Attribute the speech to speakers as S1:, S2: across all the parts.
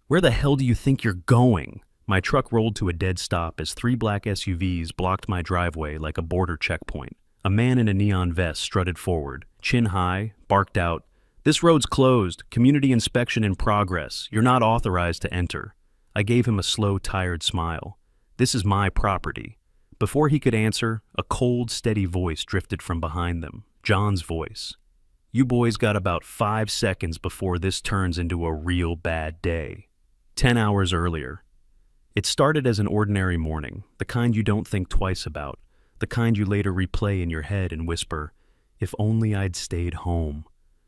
S1: Where the hell do you think you're going? My truck rolled to a dead stop as three black SUVs blocked my driveway like a border checkpoint. A man in a neon vest strutted forward, chin high, barked out, "This road's closed. Community inspection in progress. You're not authorized to enter." I gave him a slow, tired smile. "This is my property." Before he could answer, a cold, steady voice drifted from behind them. John's voice. "You boys got about 5 seconds before this turns into a real bad day." 10 hours earlier. It started as an ordinary morning, the kind you don't think twice about, the kind you later replay in your head and whisper, "If only I'd stayed home."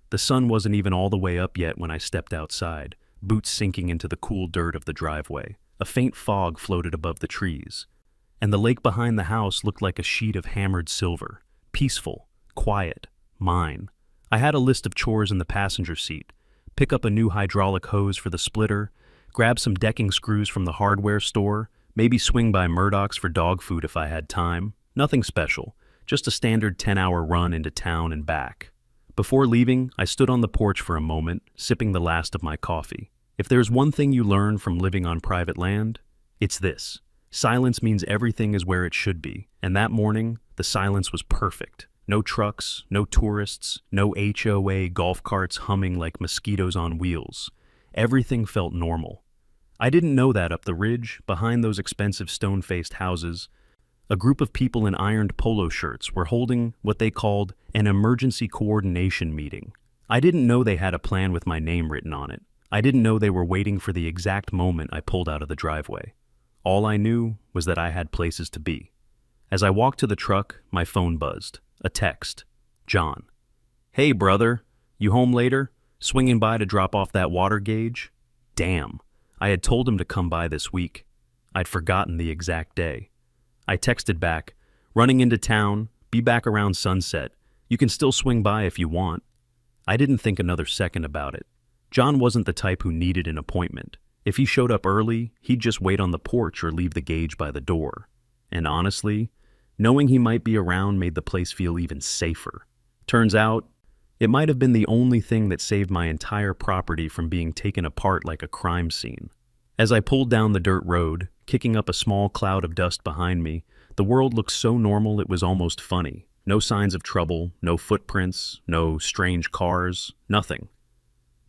S1: The sun wasn't even all the way up yet when I stepped outside, boots sinking into the cool dirt of the driveway. A faint fog floated above the trees, and the lake behind the house looked like a sheet of hammered silver. Peaceful, quiet, mine. I had a list of chores in the passenger seat. Pick up a new hydraulic hose for the splitter, grab some decking screws from the hardware store, maybe swing by Murdoch's for dog food if I had time. Nothing special, just a standard 10-hour run into town and back. Before leaving, I stood on the porch for a moment, sipping the last of my coffee. If there's one thing you learn from living on private land, it's this. Silence means everything is where it should be, and that morning, the silence was perfect. No trucks, no tourists, no HOA golf carts humming like mosquitoes on wheels. Everything felt normal. I didn't know that up the ridge, behind those expensive stone-faced houses, a group of people in ironed polo shirts were holding what they called an emergency coordination meeting. I didn't know they had a plan with my name written on it. I didn't know they were waiting for the exact moment I pulled out of the driveway. All I knew was that I had places to be. As I walked to the truck, my phone buzzed. A text. John. "Hey, brother. You home later? Swinging by to drop off that water gauge?" Damn. I had told him to come by this week. I'd forgotten the exact day. I texted back, "Running into town, be back around sunset. You can still swing by if you want." I didn't think another second about it. John wasn't the type who needed an appointment. If he showed up early, he'd just wait on the porch or leave the gauge by the door. And honestly, knowing he might be around made the place feel even safer. Turns out, it might have been the only thing that saved my entire property from being taken apart like a crime scene. As I pulled down the dirt road, kicking up a small cloud of dust behind me, the world looked so normal it was almost funny. No signs of trouble, no footprints, no strange cars, nothing.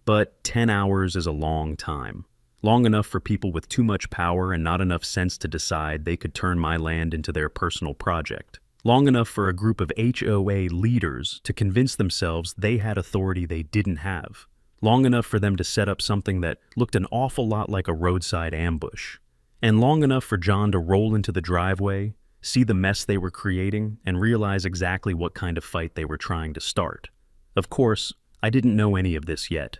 S1: But 10 hours is a long time. Long enough for people with too much power and not enough sense to decide they could turn my land into their personal project. Long enough for a group of HOA leaders to convince themselves they had authority they didn't have. Long enough for them to set up something that looked an awful lot like a roadside ambush. And long enough for John to roll into the driveway, see the mess they were creating, and realize exactly what kind of fight they were trying to start. Of course, I didn't know any of this yet.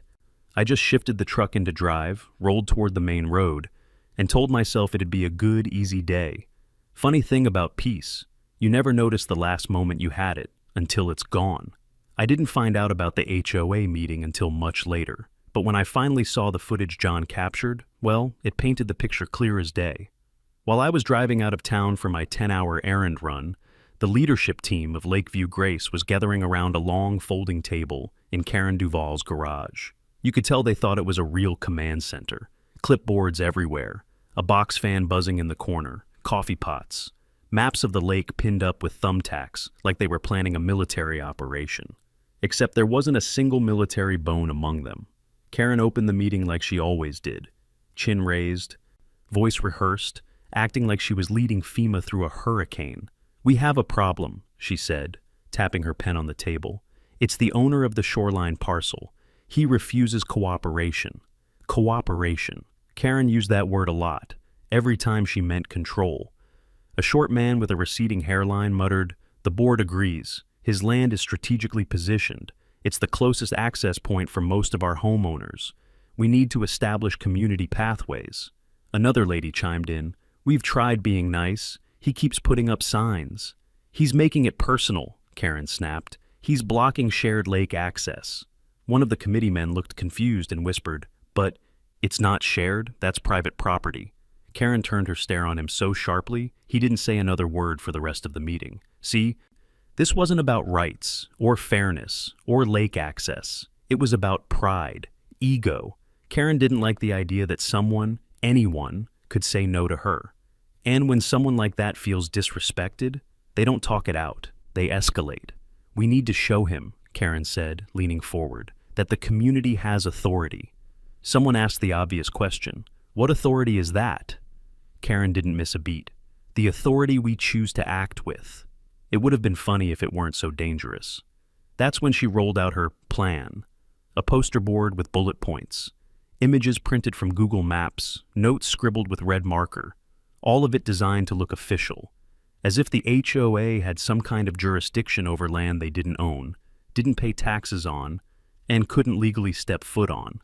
S1: I just shifted the truck into drive, rolled toward the main road, and told myself it'd be a good, easy day. Funny thing about peace, you never notice the last moment you had it until it's gone. I didn't find out about the HOA meeting until much later, but when I finally saw the footage John captured, well, it painted the picture clear as day. While I was driving out of town for my 10-hour errand run, the leadership team of Lakeview Grace was gathering around a long folding table in Karen Duvall's garage. You could tell they thought it was a real command center. Clipboards everywhere, a box fan buzzing in the corner, coffee pots, maps of the lake pinned up with thumbtacks like they were planning a military operation. Except there wasn't a single military bone among them. Karen opened the meeting like she always did, chin raised, voice rehearsed, acting like she was leading FEMA through a hurricane. "We have a problem," she said, tapping her pen on the table. "It's the owner of the shoreline parcel. He refuses cooperation." Cooperation. Karen used that word a lot, every time she meant control. A short man with a receding hairline muttered, "The board agrees. His land is strategically positioned. It's the closest access point for most of our homeowners. We need to establish community pathways." Another lady chimed in, "We've tried being nice. He keeps putting up signs." "He's making it personal," Karen snapped. "He's blocking shared lake access." One of the committee men looked confused and whispered, "But it's not shared, that's private property." Karen turned her stare on him so sharply, he didn't say another word for the rest of the meeting. See, this wasn't about rights, or fairness, or lake access. It was about pride, ego. Karen didn't like the idea that someone, anyone, could say no to her. And when someone like that feels disrespected, they don't talk it out, they escalate. We need to show him, Karen said, leaning forward, that the community has authority. Someone asked the obvious question, what authority is that? Karen didn't miss a beat. The authority we choose to act with. It would have been funny if it weren't so dangerous. That's when she rolled out her plan. A poster board with bullet points, images printed from Google Maps, notes scribbled with red marker, all of it designed to look official, as if the HOA had some kind of jurisdiction over land they didn't own, didn't pay taxes on, and couldn't legally step foot on.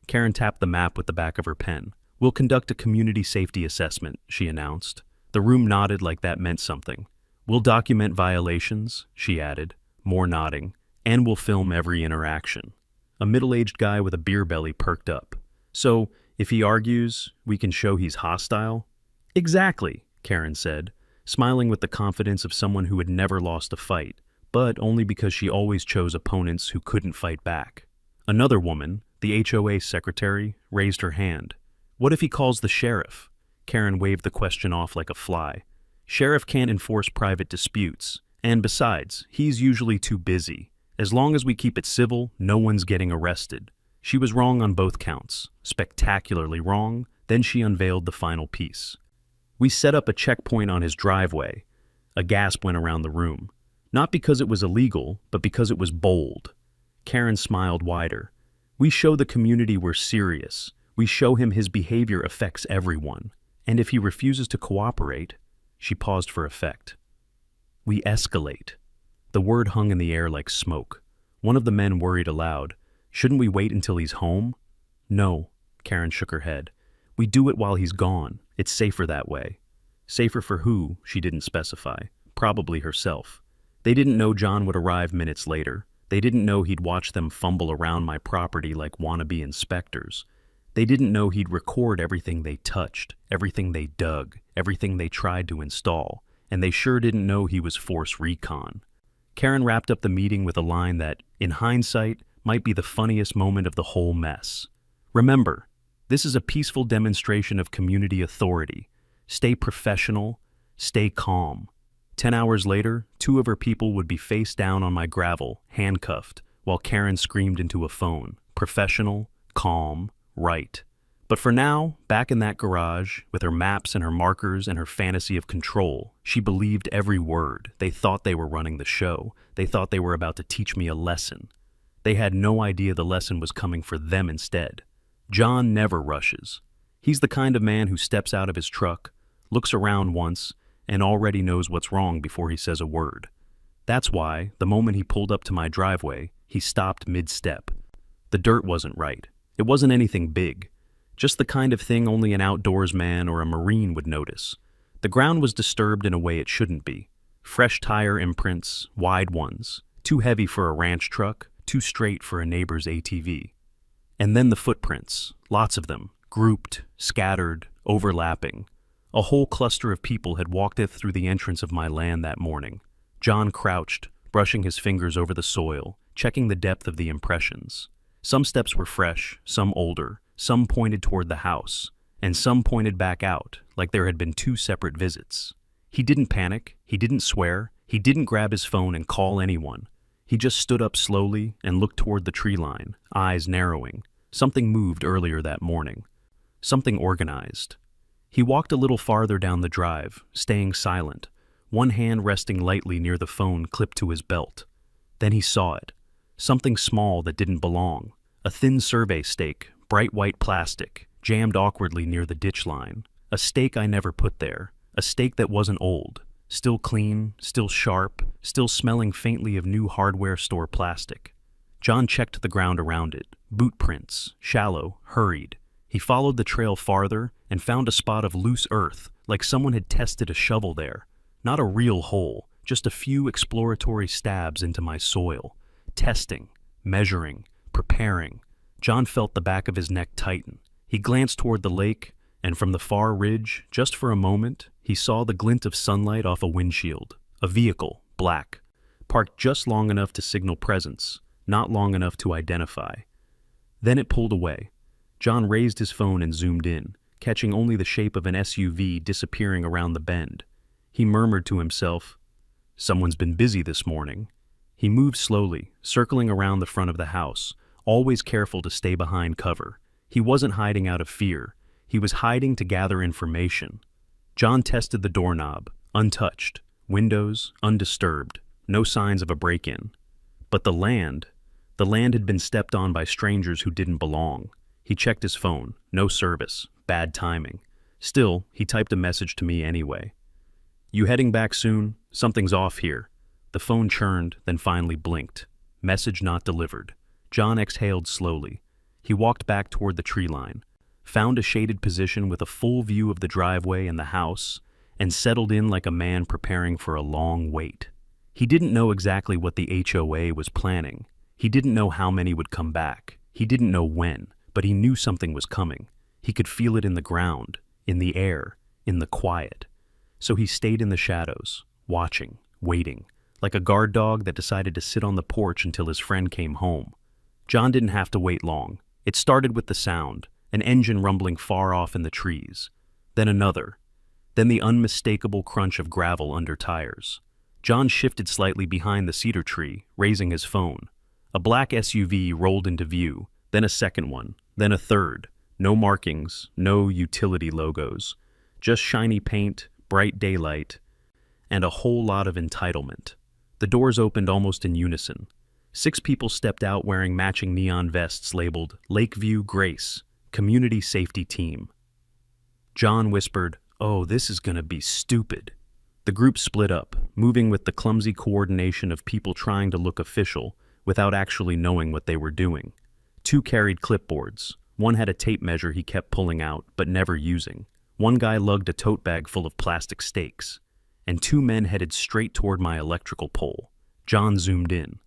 S1: Karen tapped the map with the back of her pen. We'll conduct a community safety assessment, she announced. The room nodded like that meant something. We'll document violations, she added, more nodding, and we'll film every interaction. A middle-aged guy with a beer belly perked up. So, if he argues, we can show he's hostile? Exactly, Karen said, smiling with the confidence of someone who had never lost a fight, but only because she always chose opponents who couldn't fight back. Another woman, the HOA secretary, raised her hand. What if he calls the sheriff? Karen waved the question off like a fly. Sheriff can't enforce private disputes, and besides, he's usually too busy. As long as we keep it civil, no one's getting arrested. She was wrong on both counts, spectacularly wrong, then she unveiled the final piece. We set up a checkpoint on his driveway. A gasp went around the room. Not because it was illegal, but because it was bold. Karen smiled wider. We show the community we're serious. We show him his behavior affects everyone. And if he refuses to cooperate, she paused for effect. We escalate. The word hung in the air like smoke. One of the men worried aloud. Shouldn't we wait until he's home? No, Karen shook her head. We do it while he's gone. It's safer that way. Safer for who, she didn't specify. Probably herself. They didn't know John would arrive minutes later. They didn't know he'd watch them fumble around my property like wannabe inspectors. They didn't know he'd record everything they touched, everything they dug, everything they tried to install, and they sure didn't know he was force recon. Karen wrapped up the meeting with a line that, in hindsight, might be the funniest moment of the whole mess. Remember, this is a peaceful demonstration of community authority. Stay professional, stay calm. 10 hours later, 2 of her people would be face down on my gravel, handcuffed, while Karen screamed into a phone. Professional, calm, right. But for now, back in that garage, with her maps and her markers and her fantasy of control, she believed every word. They thought they were running the show. They thought they were about to teach me a lesson. They had no idea the lesson was coming for them instead. John never rushes. He's the kind of man who steps out of his truck, looks around once, and already knows what's wrong before he says a word. That's why, the moment he pulled up to my driveway, he stopped mid-step. The dirt wasn't right. It wasn't anything big. Just the kind of thing only an outdoors man or a Marine would notice. The ground was disturbed in a way it shouldn't be. Fresh tire imprints, wide ones, too heavy for a ranch truck, too straight for a neighbor's ATV. And then the footprints, lots of them, grouped, scattered, overlapping. A whole cluster of people had walked it through the entrance of my land that morning. John crouched, brushing his fingers over the soil, checking the depth of the impressions. Some steps were fresh, some older, some pointed toward the house, and some pointed back out, like there had been 2 separate visits. He didn't panic, he didn't swear, he didn't grab his phone and call anyone. He just stood up slowly and looked toward the tree line, eyes narrowing. Something moved earlier that morning. Something organized. He walked a little farther down the drive, staying silent, one hand resting lightly near the phone clipped to his belt. Then he saw it. Something small that didn't belong. A thin survey stake, bright white plastic, jammed awkwardly near the ditch line. A stake I never put there. A stake that wasn't old. Still clean, still sharp, still smelling faintly of new hardware store plastic. John checked the ground around it. Boot prints, shallow, hurried. He followed the trail farther and found a spot of loose earth, like someone had tested a shovel there. Not a real hole, just a few exploratory stabs into my soil. Testing, measuring, preparing. John felt the back of his neck tighten. He glanced toward the lake, and from the far ridge, just for a moment, he saw the glint of sunlight off a windshield. A vehicle, black, parked just long enough to signal presence, not long enough to identify. Then it pulled away. John raised his phone and zoomed in, catching only the shape of an SUV disappearing around the bend. He murmured to himself, "Someone's been busy this morning." He moved slowly, circling around the front of the house, always careful to stay behind cover. He wasn't hiding out of fear. He was hiding to gather information. John tested the doorknob, untouched, windows undisturbed, no signs of a break-in. But the land had been stepped on by strangers who didn't belong. He checked his phone, no service, bad timing. Still, he typed a message to me anyway. "You heading back soon? Something's off here." The phone churned, then finally blinked. Message not delivered. John exhaled slowly. He walked back toward the tree line, found a shaded position with a full view of the driveway and the house, and settled in like a man preparing for a long wait. He didn't know exactly what the HOA was planning. He didn't know how many would come back. He didn't know when, but he knew something was coming. He could feel it in the ground, in the air, in the quiet. So he stayed in the shadows, watching, waiting, like a guard dog that decided to sit on the porch until his friend came home. John didn't have to wait long. It started with the sound, an engine rumbling far off in the trees. Then another. Then the unmistakable crunch of gravel under tires. John shifted slightly behind the cedar tree, raising his phone. A black SUV rolled into view, then a second one, then a third. No markings, no utility logos. Just shiny paint, bright daylight, and a whole lot of entitlement. The doors opened almost in unison. 6 people stepped out wearing matching neon vests labeled Lakeview Grace, Community Safety Team. John whispered, "Oh, this is gonna be stupid." The group split up, moving with the clumsy coordination of people trying to look official without actually knowing what they were doing. 2 carried clipboards. One had a tape measure he kept pulling out, but never using. One guy lugged a tote bag full of plastic stakes. And 2 men headed straight toward my electrical pole. John zoomed in.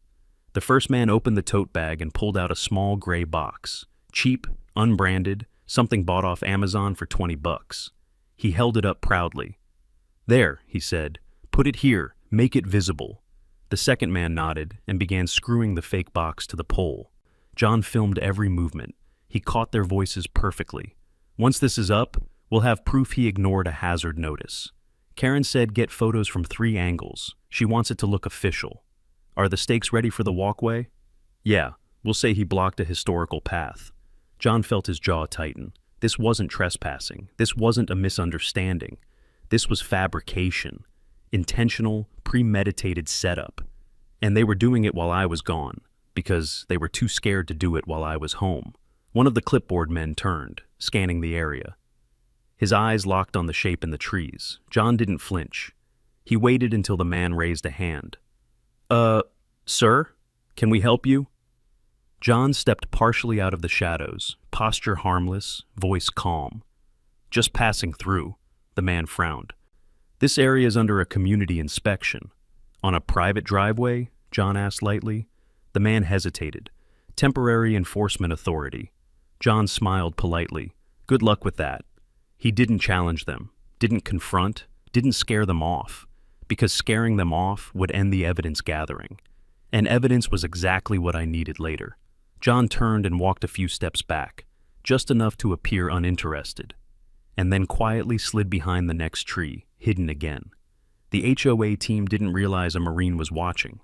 S1: The first man opened the tote bag and pulled out a small gray box. Cheap, unbranded, something bought off Amazon for $20. He held it up proudly. "There," he said. "Put it here. Make it visible." The second man nodded and began screwing the fake box to the pole. John filmed every movement. He caught their voices perfectly. "Once this is up, we'll have proof he ignored a hazard notice. Karen said get photos from 3 angles. She wants it to look official. Are the stakes ready for the walkway?" "Yeah, we'll say he blocked a historical path." John felt his jaw tighten. This wasn't trespassing. This wasn't a misunderstanding. This was fabrication. Intentional, premeditated setup. And they were doing it while I was gone, because they were too scared to do it while I was home. One of the clipboard men turned, scanning the area. His eyes locked on the shape in the trees. John didn't flinch. He waited until the man raised a hand. Sir? Can we help you?" John stepped partially out of the shadows, posture harmless, voice calm. "Just passing through," the man frowned. "This area is under a community inspection." "On a private driveway?" John asked lightly. The man hesitated. "Temporary enforcement authority." John smiled politely. "Good luck with that." He didn't challenge them, didn't confront, didn't scare them off, because scaring them off would end the evidence gathering. And evidence was exactly what I needed later. John turned and walked a few steps back, just enough to appear uninterested, and then quietly slid behind the next tree, hidden again. The HOA team didn't realize a Marine was watching.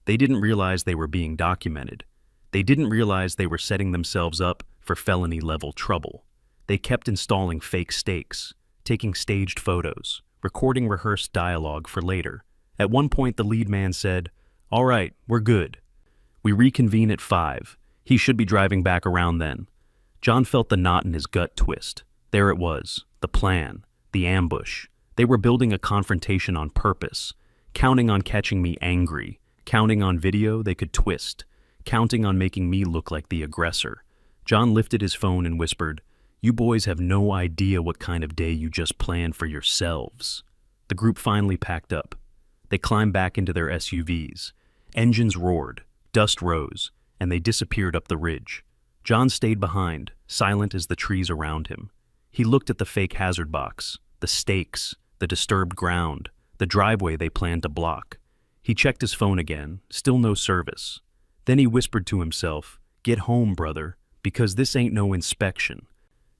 S1: They didn't realize they were being documented. They didn't realize they were setting themselves up for felony-level trouble. They kept installing fake stakes, taking staged photos, recording rehearsed dialogue for later. At one point, the lead man said, "All right, we're good. We reconvene at 5. He should be driving back around then." John felt the knot in his gut twist. There it was, the plan, the ambush. They were building a confrontation on purpose, counting on catching me angry, counting on video they could twist, counting on making me look like the aggressor. John lifted his phone and whispered, "You boys have no idea what kind of day you just planned for yourselves." The group finally packed up. They climbed back into their SUVs. Engines roared, dust rose, and they disappeared up the ridge. John stayed behind, silent as the trees around him. He looked at the fake hazard box, the stakes, the disturbed ground, the driveway they planned to block. He checked his phone again, still no service. Then he whispered to himself, "Get home, brother, because this ain't no inspection.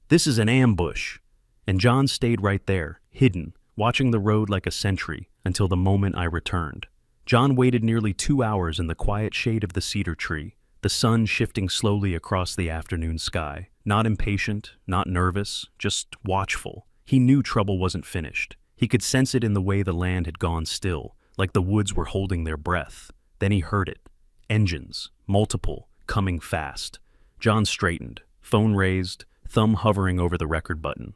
S1: This is an ambush." And John stayed right there, hidden, watching the road like a sentry, until the moment I returned. John waited nearly 2 hours in the quiet shade of the cedar tree, the sun shifting slowly across the afternoon sky. Not impatient, not nervous, just watchful. He knew trouble wasn't finished. He could sense it in the way the land had gone still, like the woods were holding their breath. Then he heard it. Engines, multiple, coming fast. John straightened, phone raised, thumb hovering over the record button.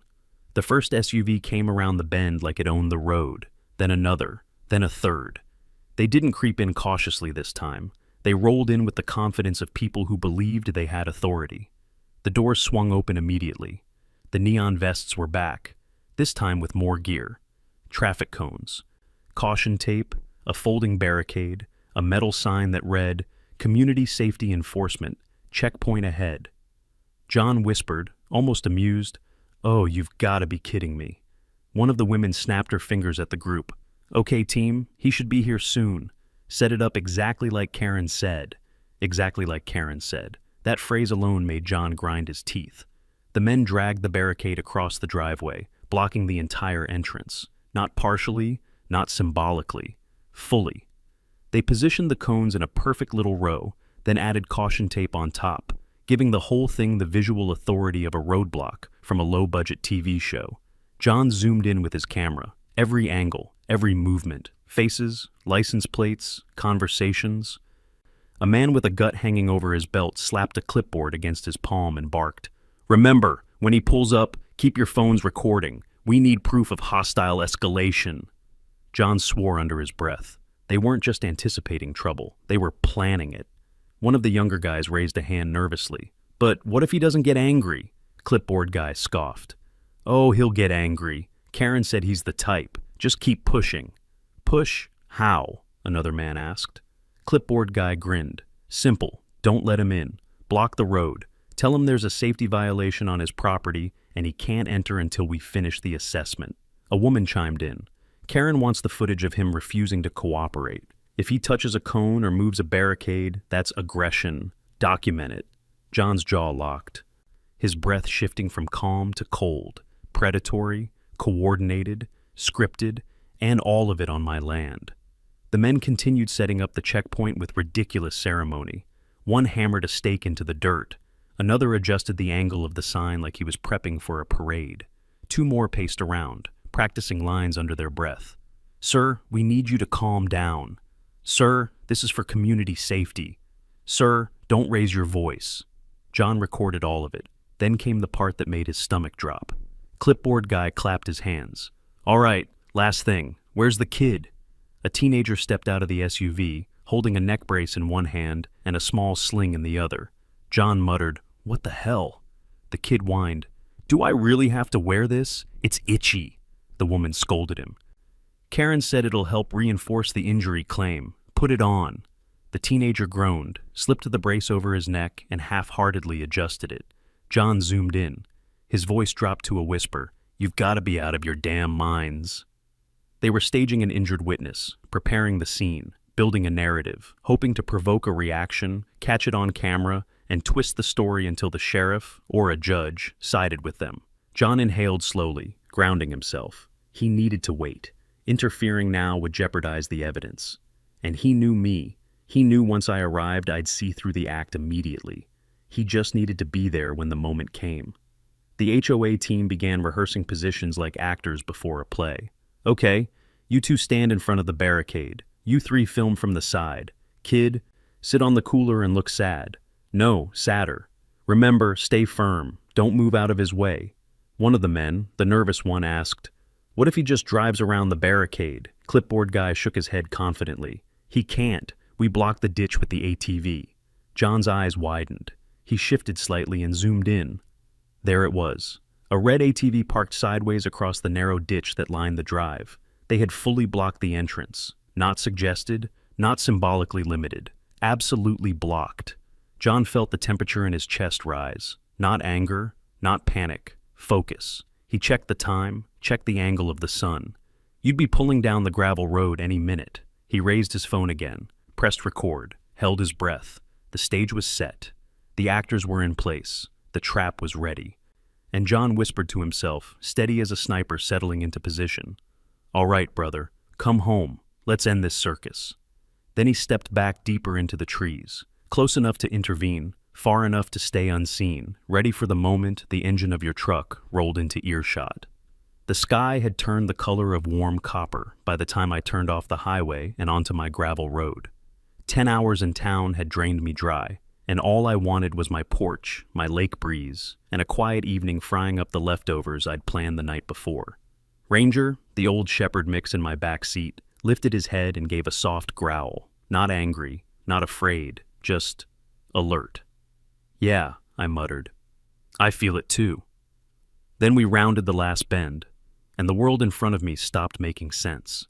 S1: The first SUV came around the bend like it owned the road, then another, then a third. They didn't creep in cautiously this time. They rolled in with the confidence of people who believed they had authority. The doors swung open immediately. The neon vests were back, this time with more gear. Traffic cones, caution tape, a folding barricade, a metal sign that read, "Community Safety Enforcement, checkpoint ahead." John whispered, almost amused, "Oh, you've got to be kidding me." One of the women snapped her fingers at the group. "Okay, team, he should be here soon. Set it up exactly like Karen said." Exactly like Karen said. That phrase alone made John grind his teeth. The men dragged the barricade across the driveway, blocking the entire entrance. Not partially, not symbolically, fully. They positioned the cones in a perfect little row, then added caution tape on top, giving the whole thing the visual authority of a roadblock from a low-budget TV show. John zoomed in with his camera. Every angle, every movement, faces, license plates, conversations. A man with a gut hanging over his belt slapped a clipboard against his palm and barked, "Remember, when he pulls up, keep your phones recording. We need proof of hostile escalation." John swore under his breath. They weren't just anticipating trouble, they were planning it. One of the younger guys raised a hand nervously. "But what if he doesn't get angry?" Clipboard guy scoffed. "Oh, he'll get angry. Karen said he's the type. Just keep pushing." "Push? How?" another man asked. Clipboard guy grinned. "Simple. Don't let him in. Block the road. Tell him there's a safety violation on his property and he can't enter until we finish the assessment." A woman chimed in. "Karen wants the footage of him refusing to cooperate. If he touches a cone or moves a barricade, that's aggression. Document it." John's jaw locked, his breath shifting from calm to cold, predatory, coordinated, scripted, and all of it on my land. The men continued setting up the checkpoint with ridiculous ceremony. One hammered a stake into the dirt. Another adjusted the angle of the sign like he was prepping for a parade. Two more paced around, practicing lines under their breath. "Sir, we need you to calm down." "Sir, this is for community safety." "Sir, don't raise your voice." John recorded all of it. Then came the part that made his stomach drop. Clipboard guy clapped his hands. "All right, last thing. Where's the kid?" A teenager stepped out of the SUV, holding a neck brace in one hand and a small sling in the other. John muttered, "What the hell?" The kid whined, "Do I really have to wear this? It's itchy." The woman scolded him. "Karen said it'll help reinforce the injury claim. Put it on." The teenager groaned, slipped the brace over his neck, and half-heartedly adjusted it. John zoomed in. His voice dropped to a whisper, "You've got to be out of your damn minds." They were staging an injured witness, preparing the scene, building a narrative, hoping to provoke a reaction, catch it on camera, and twist the story until the sheriff, or a judge, sided with them. John inhaled slowly, grounding himself. He needed to wait. Interfering now would jeopardize the evidence. And he knew me. He knew once I arrived I'd see through the act immediately. He just needed to be there when the moment came. The HOA team began rehearsing positions like actors before a play. "Okay, you two stand in front of the barricade. You three film from the side. Kid, sit on the cooler and look sad. No, sadder. Remember, stay firm. Don't move out of his way." One of the men, the nervous one, asked, "What if he just drives around the barricade?" Clipboard guy shook his head confidently. "He can't. We blocked the ditch with the ATV." John's eyes widened. He shifted slightly and zoomed in. There it was. A red ATV parked sideways across the narrow ditch that lined the drive. They had fully blocked the entrance. Not suggested, not symbolically limited. Absolutely blocked. John felt the temperature in his chest rise. Not anger, not panic. Focus. He checked the time, checked the angle of the sun. You'd be pulling down the gravel road any minute. He raised his phone again, pressed record, held his breath. The stage was set. The The actors were in place. The trap was ready. And John whispered to himself, steady as a sniper settling into position. "All right, brother, come home. Let's end this circus." Then he stepped back deeper into the trees, close enough to intervene, far enough to stay unseen, ready for the moment the engine of your truck rolled into earshot. The sky had turned the color of warm copper by the time I turned off the highway and onto my gravel road. 10 hours in town had drained me dry, and all I wanted was my porch, my lake breeze, and a quiet evening frying up the leftovers I'd planned the night before. Ranger, the old shepherd mix in my back seat, lifted his head and gave a soft growl, not angry, not afraid, just alert. "Yeah," I muttered. "I feel it too." Then we rounded the last bend, and the world in front of me stopped making sense.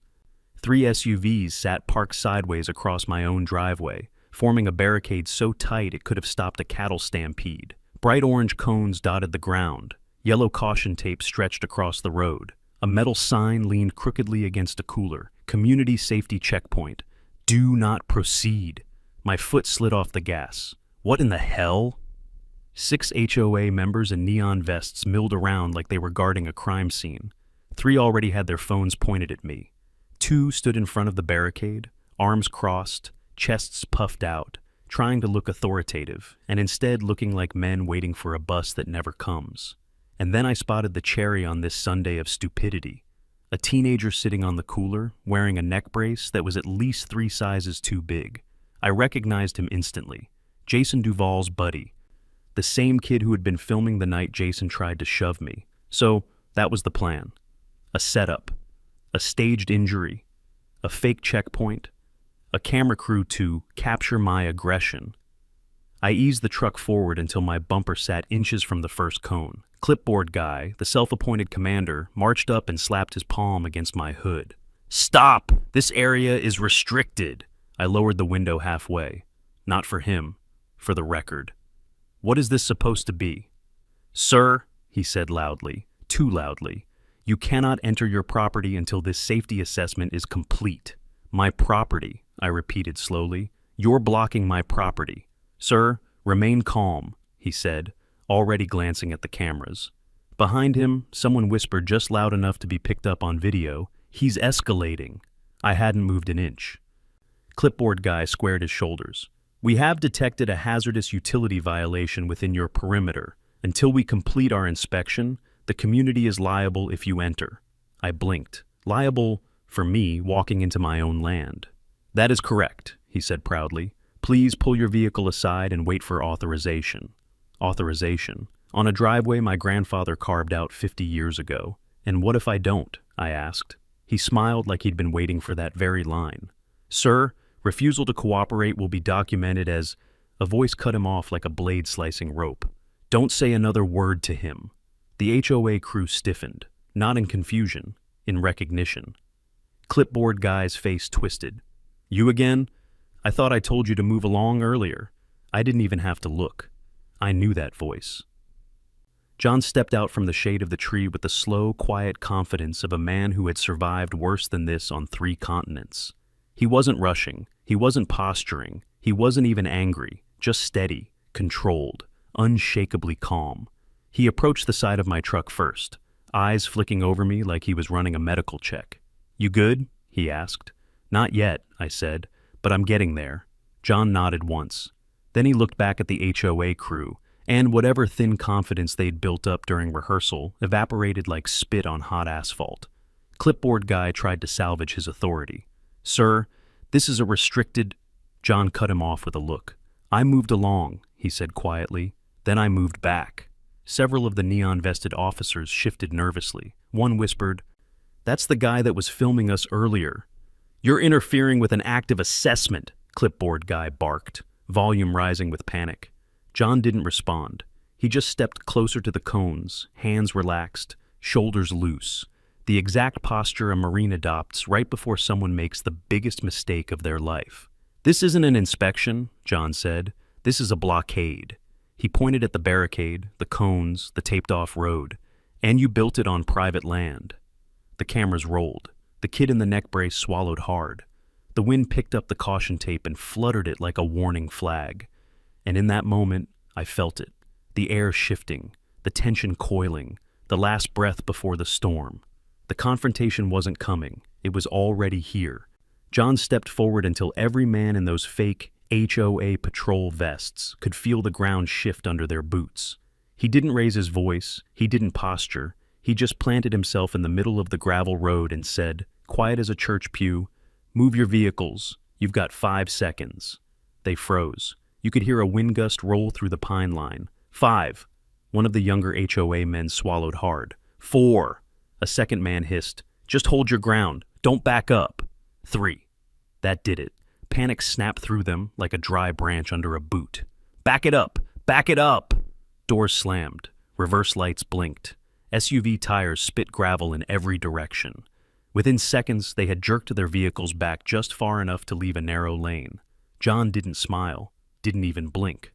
S1: 3 SUVs sat parked sideways across my own driveway, forming a barricade so tight it could have stopped a cattle stampede. Bright orange cones dotted the ground. Yellow caution tape stretched across the road. A metal sign leaned crookedly against a cooler. Community safety checkpoint. Do not proceed. My foot slid off the gas. What in the hell? 6 HOA members in neon vests milled around like they were guarding a crime scene. 3 already had their phones pointed at me. 2 stood in front of the barricade, arms crossed, chests puffed out, trying to look authoritative, and instead looking like men waiting for a bus that never comes. And then I spotted the cherry on this Sunday of stupidity. A teenager sitting on the cooler, wearing a neck brace that was at least 3 sizes too big. I recognized him instantly. Jason Duvall's buddy. The same kid who had been filming the night Jason tried to shove me. So that was the plan. A setup. A staged injury. A fake checkpoint. A camera crew to capture my aggression. I eased the truck forward until my bumper sat inches from the first cone. Clipboard guy, the self-appointed commander, marched up and slapped his palm against my hood. "Stop! This area is restricted!" I lowered the window halfway. Not for him, for the record. "What is this supposed to be?" "Sir," he said loudly, too loudly, "you cannot enter your property until this safety assessment is complete." "My property," I repeated slowly. "You're blocking my property." "Sir, remain calm," he said, already glancing at the cameras. Behind him, someone whispered just loud enough to be picked up on video, "He's escalating." I hadn't moved an inch. Clipboard guy squared his shoulders. "We have detected a hazardous utility violation within your perimeter. Until we complete our inspection, the community is liable if you enter." I blinked. Liable for me walking into my own land. "That is correct," he said proudly. "Please pull your vehicle aside and wait for authorization." Authorization. On a driveway my grandfather carved out 50 years ago. "And what if I don't?" I asked. He smiled like he'd been waiting for that very line. "Sir, refusal to cooperate will be documented as—" A voice cut him off like a blade slicing rope. "Don't say another word to him." The HOA crew stiffened, not in confusion, in recognition. Clipboard guy's face twisted. "You again? I thought I told you to move along earlier." I didn't even have to look. I knew that voice. John stepped out from the shade of the tree with the slow, quiet confidence of a man who had survived worse than this on 3 continents. He wasn't rushing. He wasn't posturing. He wasn't even angry, just steady, controlled, unshakably calm. He approached the side of my truck first, eyes flicking over me like he was running a medical check. "You good?" he asked. "Not yet," I said, "but I'm getting there." John nodded once. Then he looked back at the HOA crew, and whatever thin confidence they'd built up during rehearsal evaporated like spit on hot asphalt. Clipboard guy tried to salvage his authority. "Sir, this is a restricted—" John cut him off with a look. "I moved along," he said quietly. "Then I moved back." Several of the neon-vested officers shifted nervously. One whispered, "That's the guy that was filming us earlier." "You're interfering with an active assessment," Clipboard guy barked, volume rising with panic. John didn't respond. He just stepped closer to the cones, hands relaxed, shoulders loose. The exact posture a Marine adopts right before someone makes the biggest mistake of their life. "This isn't an inspection," John said. "This is a blockade." He pointed at the barricade, the cones, the taped-off road. "And you built it on private land." The cameras rolled. The kid in the neck brace swallowed hard. The wind picked up the caution tape and fluttered it like a warning flag. And in that moment, I felt it. The air shifting, the tension coiling, the last breath before the storm. The confrontation wasn't coming. It was already here. John stepped forward until every man in those fake HOA patrol vests could feel the ground shift under their boots. He didn't raise his voice. He didn't posture. He just planted himself in the middle of the gravel road and said, quiet as a church pew, "Move your vehicles. You've got 5 seconds." They froze. You could hear a wind gust roll through the pine line. 5. One of the younger HOA men swallowed hard. 4. A second man hissed, "Just hold your ground. Don't back up." 3. That did it. Panic snapped through them like a dry branch under a boot. "Back it up! Back it up!" Doors slammed. Reverse lights blinked. SUV tires spit gravel in every direction. Within seconds, they had jerked their vehicles back just far enough to leave a narrow lane. John didn't smile, didn't even blink.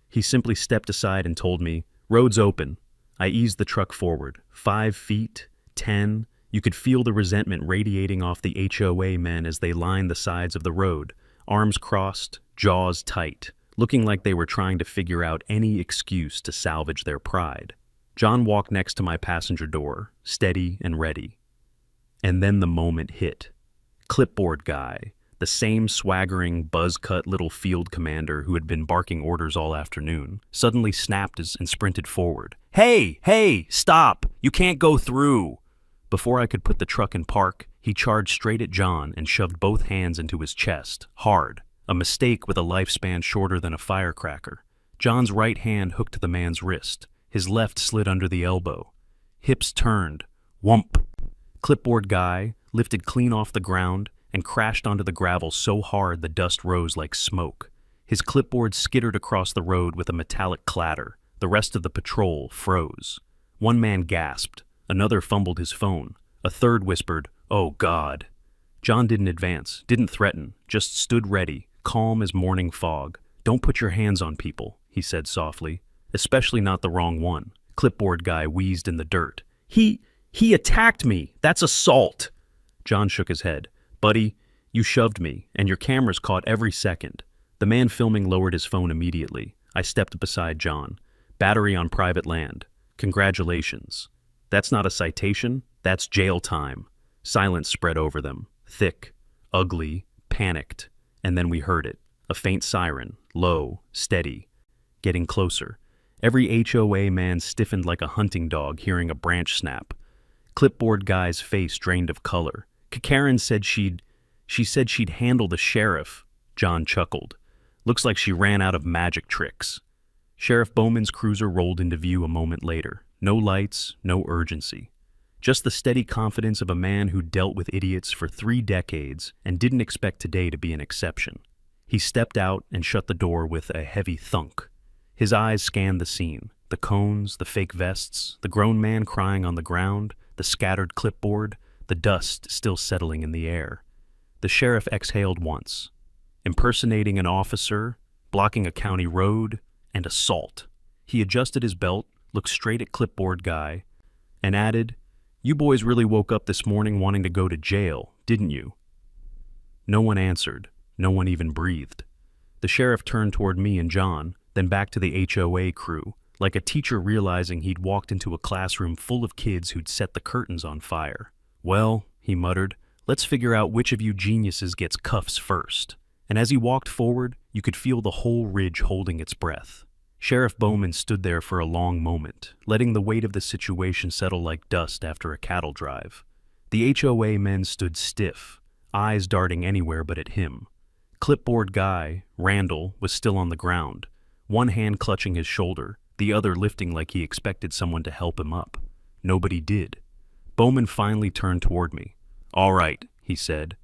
S1: He simply stepped aside and told me, "Road's open." I eased the truck forward. 5 feet, 10. You could feel the resentment radiating off the HOA men as they lined the sides of the road, arms crossed, jaws tight, looking like they were trying to figure out any excuse to salvage their pride. John walked next to my passenger door, steady and ready. And then the moment hit. Clipboard guy, the same swaggering, buzz-cut little field commander who had been barking orders all afternoon, suddenly snapped and sprinted forward. "Hey, hey, stop! You can't go through!" Before I could put the truck in park, he charged straight at John and shoved both hands into his chest, hard, a mistake with a lifespan shorter than a firecracker. John's right hand hooked the man's wrist. His left slid under the elbow. Hips turned. Whump! Clipboard guy lifted clean off the ground and crashed onto the gravel so hard the dust rose like smoke. His clipboard skittered across the road with a metallic clatter. The rest of the patrol froze. One man gasped. Another fumbled his phone. A third whispered, "Oh, God." John didn't advance, didn't threaten, just stood ready, calm as morning fog. "Don't put your hands on people," he said softly. "Especially not the wrong one." Clipboard guy wheezed in the dirt. He attacked me. That's assault." John shook his head. "Buddy, you shoved me, and your cameras caught every second." The man filming lowered his phone immediately. I stepped beside John. "Battery on private land. Congratulations." "That's not a citation. That's jail time." Silence spread over them. Thick, ugly, panicked. And then we heard it. A faint siren, low, steady, getting closer. Every HOA man stiffened like a hunting dog hearing a branch snap. Clipboard guy's face drained of color. Karen said she'd handle the sheriff. John chuckled. "Looks like she ran out of magic tricks." Sheriff Bowman's cruiser rolled into view a moment later. No lights, no urgency. Just the steady confidence of a man who dealt with idiots for 3 decades and didn't expect today to be an exception. He stepped out and shut the door with a heavy thunk. His eyes scanned the scene. The cones, the fake vests, the grown man crying on the ground, the scattered clipboard, the dust still settling in the air. The sheriff exhaled once. Impersonating an officer, blocking a county road, and assault. He adjusted his belt, looked straight at clipboard guy, and added, "You boys really woke up this morning wanting to go to jail, didn't you?" No one answered. No one even breathed. The sheriff turned toward me and John, then back to the HOA crew, like a teacher realizing he'd walked into a classroom full of kids who'd set the curtains on fire. "Well," he muttered, "let's figure out which of you geniuses gets cuffs first." And as he walked forward, you could feel the whole ridge holding its breath. Sheriff Bowman stood there for a long moment, letting the weight of the situation settle like dust after a cattle drive. The HOA men stood stiff, eyes darting anywhere but at him. Clipboard guy, Randall, was still on the ground, one hand clutching his shoulder, the other lifting like he expected someone to help him up. Nobody did. Bowman finally turned toward me. "All right," he said.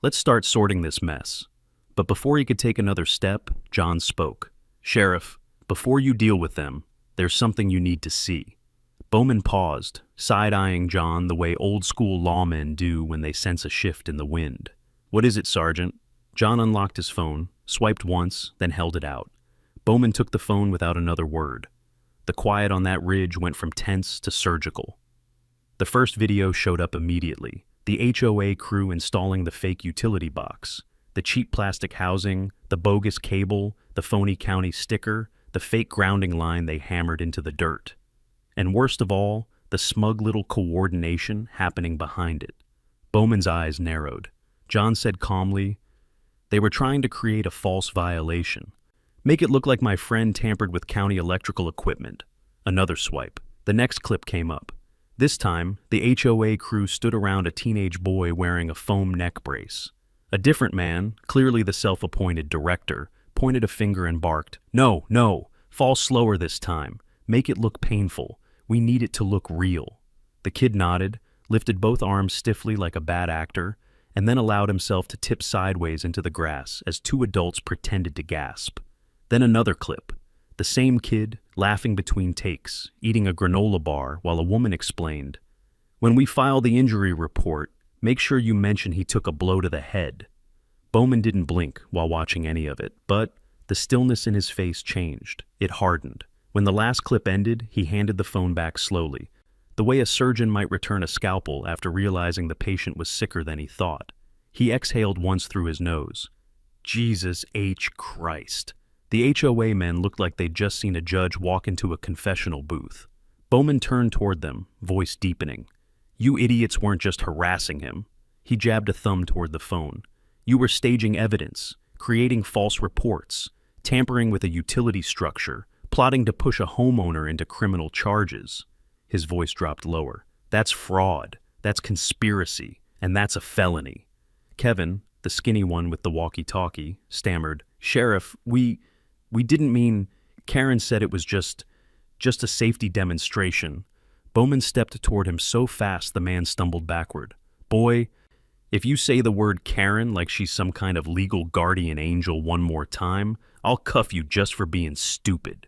S1: "Let's start sorting this mess." But before he could take another step, John spoke. "Sheriff, before you deal with them, there's something you need to see." Bowman paused, side-eyeing John the way old-school lawmen do when they sense a shift in the wind. "What is it, Sergeant?" John unlocked his phone, swiped once, then held it out. Bowman took the phone without another word. The quiet on that ridge went from tense to surgical. The first video showed up immediately. The HOA crew installing the fake utility box. The cheap plastic housing, the bogus cable, the phony county sticker, the fake grounding line they hammered into the dirt. And worst of all, the smug little coordination happening behind it. Bowman's eyes narrowed. John said calmly, "They were trying to create a false violation. Make it look like my friend tampered with county electrical equipment." Another swipe. The next clip came up. This time, the HOA crew stood around a teenage boy wearing a foam neck brace. A different man, clearly the self-appointed director, pointed a finger and barked, "No, no, fall slower this time. Make it look painful. We need it to look real." The kid nodded, lifted both arms stiffly like a bad actor, and then allowed himself to tip sideways into the grass as two adults pretended to gasp. Then another clip. The same kid, laughing between takes, eating a granola bar while a woman explained, "When we file the injury report, make sure you mention he took a blow to the head." Bowman didn't blink while watching any of it, but the stillness in his face changed. It hardened. When the last clip ended, he handed the phone back slowly, the way a surgeon might return a scalpel after realizing the patient was sicker than he thought. He exhaled once through his nose. Jesus H. Christ. The HOA men looked like they'd just seen a judge walk into a confessional booth. Bowman turned toward them, voice deepening. "You idiots weren't just harassing him." He jabbed a thumb toward the phone. "You were staging evidence, creating false reports, tampering with a utility structure, plotting to push a homeowner into criminal charges." His voice dropped lower. "That's fraud, that's conspiracy, and that's a felony." Kevin, the skinny one with the walkie-talkie, stammered, "Sheriff, we didn't mean..." Karen said it was just a safety demonstration. Bowman stepped toward him so fast the man stumbled backward. "Boy, if you say the word Karen like she's some kind of legal guardian angel one more time, I'll cuff you just for being stupid."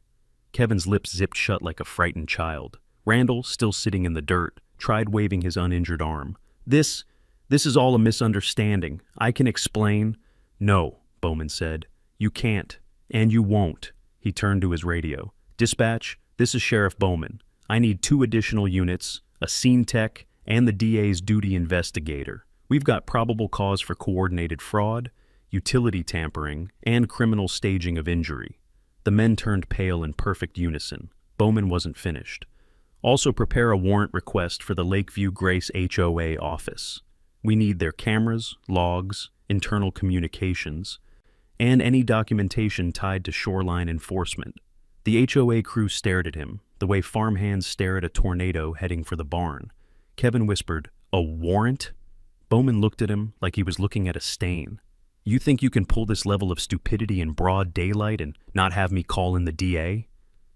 S1: Kevin's lips zipped shut like a frightened child. Randall, still sitting in the dirt, tried waving his uninjured arm. This is all a misunderstanding. I can explain." "No," Bowman said. "You can't. And you won't." He turned to his radio. "Dispatch, this is Sheriff Bowman. I need 2 additional units, a scene tech, and the DA's duty investigator. We've got probable cause for coordinated fraud, utility tampering, and criminal staging of injury." The men turned pale in perfect unison. Bowman wasn't finished. "Also prepare a warrant request for the Lakeview Grace HOA office. We need their cameras, logs, internal communications, and any documentation tied to shoreline enforcement." The HOA crew stared at him, the way farmhands stare at a tornado heading for the barn. Kevin whispered, "A warrant?" Bowman looked at him like he was looking at a stain. "You think you can pull this level of stupidity in broad daylight and not have me call in the DA?"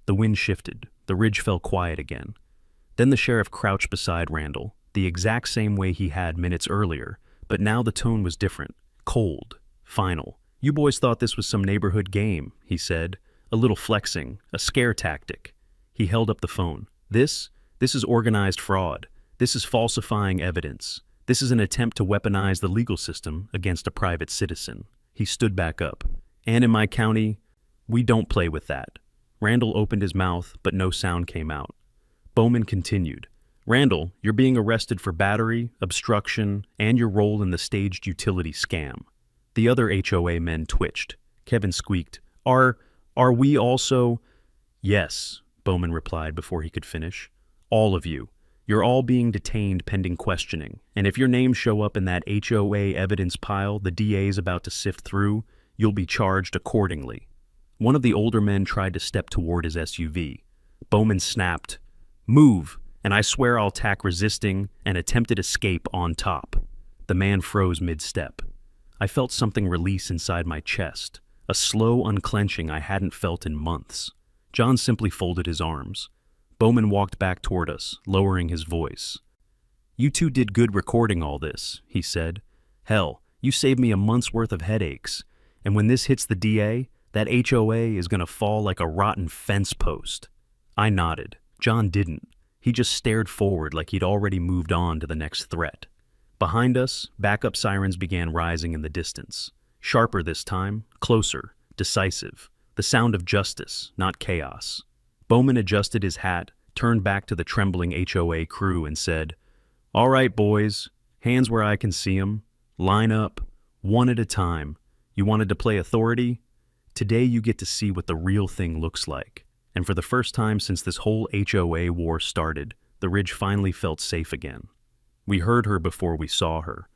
S1: The wind shifted. The ridge fell quiet again. Then the sheriff crouched beside Randall, the exact same way he had minutes earlier, but now the tone was different, cold, final. "You boys thought this was some neighborhood game," he said, a little flexing, a scare tactic. He held up the phone. This is organized fraud. This is falsifying evidence. This is an attempt to weaponize the legal system against a private citizen." He stood back up. "And in my county, we don't play with that." Randall opened his mouth, but no sound came out. Bowman continued. "Randall, you're being arrested for battery, obstruction, and your role in the staged utility scam." The other HOA men twitched. Kevin squeaked, Are we also—" "Yes," Bowman replied before he could finish. "All of you. You're all being detained pending questioning, and if your names show up in that HOA evidence pile the DA's about to sift through, you'll be charged accordingly." One of the older men tried to step toward his SUV. Bowman snapped, "Move, and I swear I'll tack resisting and attempted escape on top." The man froze mid-step. I felt something release inside my chest, a slow unclenching I hadn't felt in months. John simply folded his arms. Bowman walked back toward us, lowering his voice. "You two did good recording all this," he said. "Hell, you saved me a month's worth of headaches. And when this hits the DA, that HOA is going to fall like a rotten fence post." I nodded. John didn't. He just stared forward like he'd already moved on to the next threat. Behind us, backup sirens began rising in the distance. Sharper this time, closer, decisive. The sound of justice, not chaos. Bowman adjusted his hat, turned back to the trembling HOA crew and said, "All right, boys, hands where I can see 'em. Line up, one at a time. You wanted to play authority? Today you get to see what the real thing looks like. And for the first time since this whole HOA war started, the Ridge finally felt safe again. We heard her before we saw her.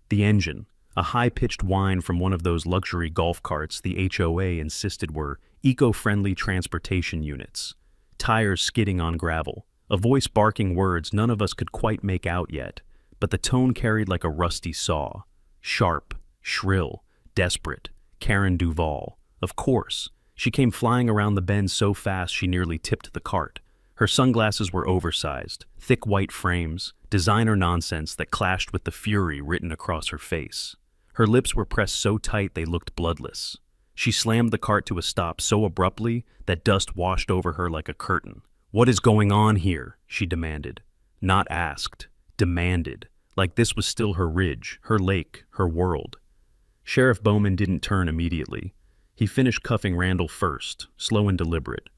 S1: The engine, a high-pitched whine from one of those luxury golf carts the HOA insisted were eco-friendly transportation units. Tires skidding on gravel, a voice barking words none of us could quite make out yet, but the tone carried like a rusty saw. Sharp, shrill, desperate, Karen Duvall. Of course. She came flying around the bend so fast she nearly tipped the cart. Her sunglasses were oversized, thick white frames, designer nonsense that clashed with the fury written across her face. Her lips were pressed so tight they looked bloodless. She slammed the cart to a stop so abruptly that dust washed over her like a curtain. "What is going on here?" she demanded. Not asked, demanded, like this was still her ridge, her lake, her world. Sheriff Bowman didn't turn immediately. He finished cuffing Randall first, slow and deliberate.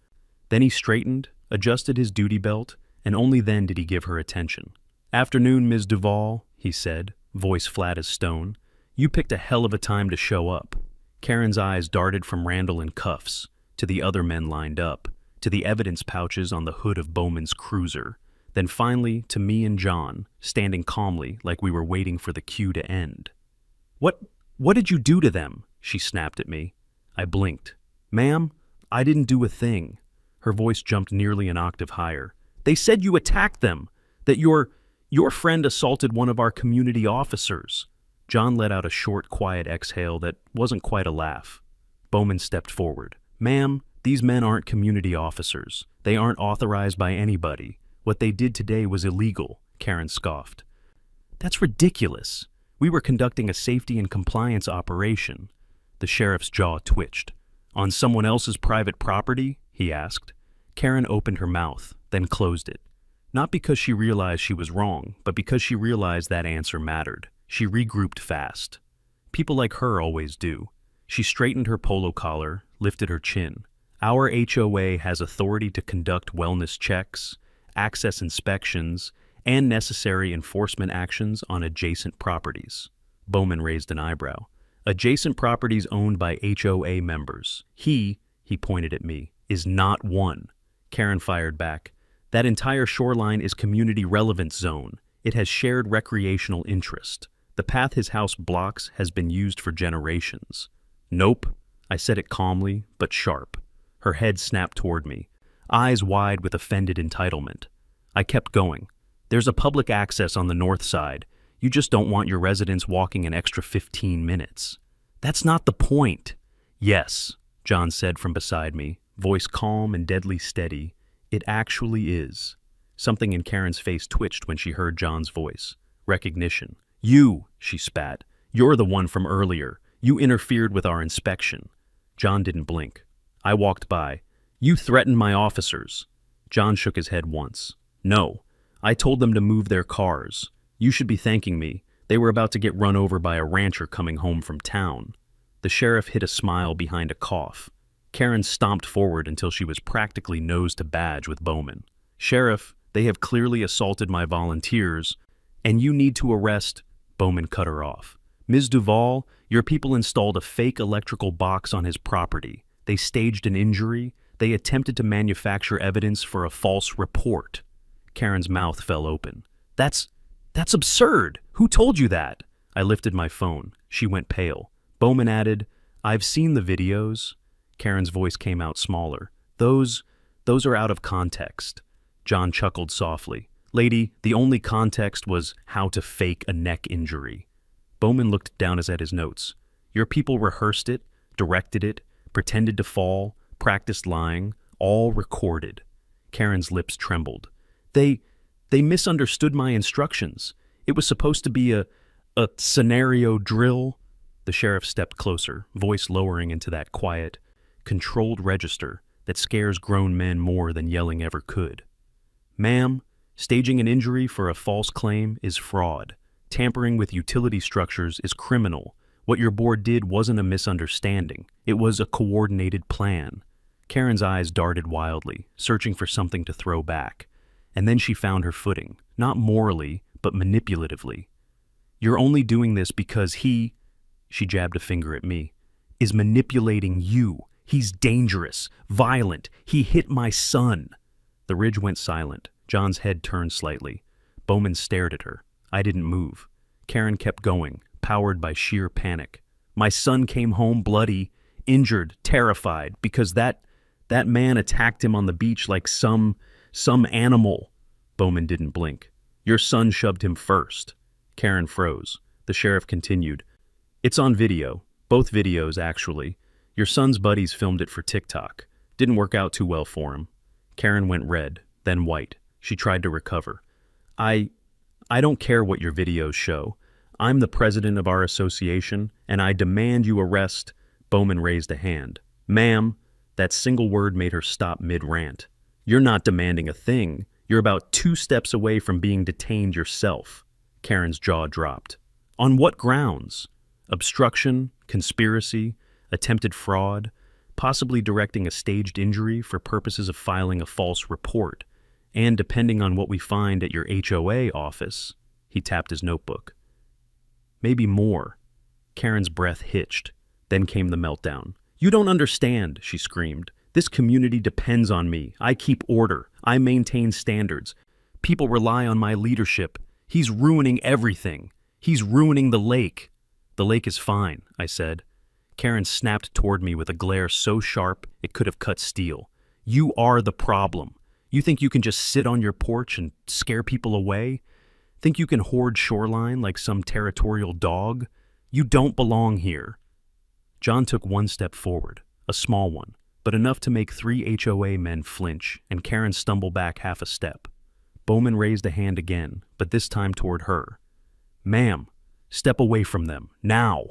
S1: Then he straightened, adjusted his duty belt, and only then did he give her attention. "Afternoon, Ms. Duvall," he said, voice flat as stone. "You picked a hell of a time to show up." Karen's eyes darted from Randall in cuffs, to the other men lined up, to the evidence pouches on the hood of Bowman's cruiser, then finally to me and John, standing calmly like we were waiting for the cue to end. What did you do to them?" she snapped at me. I blinked. "Ma'am, I didn't do a thing." Her voice jumped nearly an octave higher. "They said you attacked them, that your friend assaulted one of our community officers." John let out a short, quiet exhale that wasn't quite a laugh. Bowman stepped forward. "Ma'am, these men aren't community officers. They aren't authorized by anybody. What they did today was illegal," Karen scoffed. "That's ridiculous. We were conducting a safety and compliance operation." The sheriff's jaw twitched. "On someone else's private property?" he asked. Karen opened her mouth, then closed it. Not because she realized she was wrong, but because she realized that answer mattered. She regrouped fast. People like her always do. She straightened her polo collar, lifted her chin. "Our HOA has authority to conduct wellness checks, access inspections, and necessary enforcement actions on adjacent properties." Bowman raised an eyebrow. "Adjacent properties owned by HOA members. He pointed at me, is not one." Karen fired back. "That entire shoreline is community relevance zone. It has shared recreational interest. The path his house blocks has been used for generations." "Nope." I said it calmly, but sharp. Her head snapped toward me, eyes wide with offended entitlement. I kept going. "There's a public access on the north side. You just don't want your residents walking an extra 15 minutes. "That's not the point." "Yes," John said from beside me, voice calm and deadly steady. "It actually is." Something in Karen's face twitched when she heard John's voice. Recognition. "You," she spat. "You're the one from earlier. You interfered with our inspection." John didn't blink. I walked by. "You threatened my officers." John shook his head once. "No. I told them to move their cars. You should be thanking me. They were about to get run over by a rancher coming home from town." The sheriff hid a smile behind a cough. Karen stomped forward until she was practically nose to badge with Bowman. "Sheriff, they have clearly assaulted my volunteers, and you need to arrest—" Bowman cut her off. "Ms. Duvall, your people installed a fake electrical box on his property. They staged an injury. They attempted to manufacture evidence for a false report." Karen's mouth fell open. That's absurd. Who told you that?" I lifted my phone. She went pale. Bowman added, "I've seen the videos." Karen's voice came out smaller. Those are out of context." John chuckled softly. "Lady, the only context was how to fake a neck injury." Bowman looked down at his notes. "Your people rehearsed it, directed it, pretended to fall, practiced lying, all recorded." Karen's lips trembled. They misunderstood my instructions. It was supposed to be a scenario drill." The sheriff stepped closer, voice lowering into that quiet, controlled register that scares grown men more than yelling ever could. "Ma'am, staging an injury for a false claim is fraud. Tampering with utility structures is criminal. What your board did wasn't a misunderstanding. It was a coordinated plan." Karen's eyes darted wildly, searching for something to throw back. And then she found her footing, not morally, but manipulatively. "You're only doing this because he," she jabbed a finger at me, "is manipulating you. He's dangerous, violent. He hit my son. The ridge went silent. John's head turned slightly. Bowman stared at her. I didn't move. Karen kept going, powered by sheer panic. My son came home bloody, injured, terrified, because that man attacked him on the beach like some animal. Bowman didn't blink. Your son shoved him first. Karen froze. The sheriff continued. It's on video. Both videos, actually. Your son's buddies filmed it for TikTok. Didn't work out too well for him. Karen went red, then white. She tried to recover. I don't care what your videos show. I'm the president of our association, and I demand you arrest. Bowman raised a hand. Ma'am, that single word made her stop mid-rant. You're not demanding a thing. You're about 2 steps away from being detained yourself. Karen's jaw dropped. On what grounds? Obstruction, conspiracy, attempted fraud, possibly directing a staged injury for purposes of filing a false report, and depending on what we find at your HOA office. He tapped his notebook. Maybe more. Karen's breath hitched. Then came the meltdown. You don't understand, she screamed. This community depends on me. I keep order. I maintain standards. People rely on my leadership. He's ruining everything. He's ruining the lake. The lake is fine, I said. Karen snapped toward me with a glare so sharp it could have cut steel. You are the problem. You think you can just sit on your porch and scare people away? Think you can hoard shoreline like some territorial dog? You don't belong here. John took 1 step forward, a small one, but enough to make 3 HOA men flinch, and Karen stumble back half a step. Bowman raised a hand again, but this time toward her. Ma'am, step away from them, now.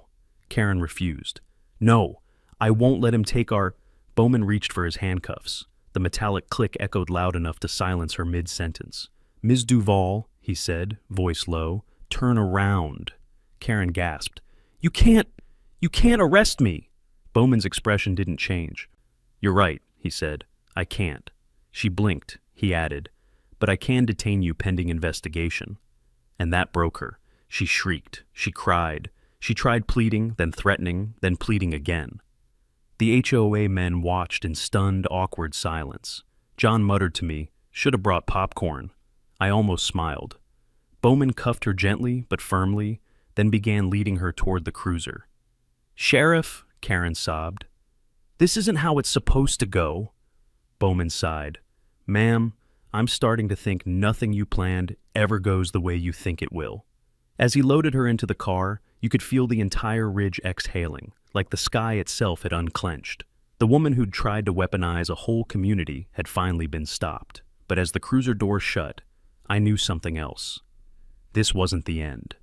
S1: Karen refused. No, I won't let him take our... Bowman reached for his handcuffs. The metallic click echoed loud enough to silence her mid-sentence. Ms. Duval, he said, voice low, turn around. Karen gasped. You can't arrest me. Bowman's expression didn't change. You're right, he said. I can't. She blinked, he added. But I can detain you pending investigation. And that broke her. She shrieked. She cried. She tried pleading, then threatening, then pleading again. The HOA men watched in stunned, awkward silence. John muttered to me, should have brought popcorn. I almost smiled. Bowman cuffed her gently but firmly, then began leading her toward the cruiser. Sheriff, Karen sobbed. This isn't how it's supposed to go. Bowman sighed. Ma'am, I'm starting to think nothing you planned ever goes the way you think it will. As he loaded her into the car, you could feel the entire ridge exhaling, like the sky itself had unclenched. The woman who'd tried to weaponize a whole community had finally been stopped. But as the cruiser door shut, I knew something else. This wasn't the end.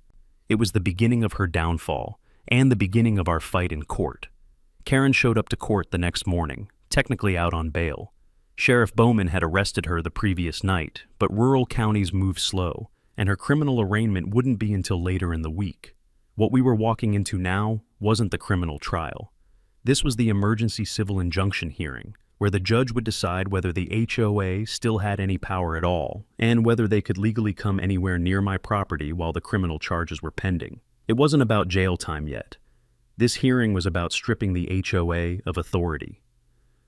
S1: It was the beginning of her downfall, and the beginning of our fight in court. Karen showed up to court the next morning, technically out on bail. Sheriff Bowman had arrested her the previous night, but rural counties move slow, and her criminal arraignment wouldn't be until later in the week. What we were walking into now wasn't the criminal trial. This was the emergency civil injunction hearing, where the judge would decide whether the HOA still had any power at all, and whether they could legally come anywhere near my property while the criminal charges were pending. It wasn't about jail time yet. This hearing was about stripping the HOA of authority.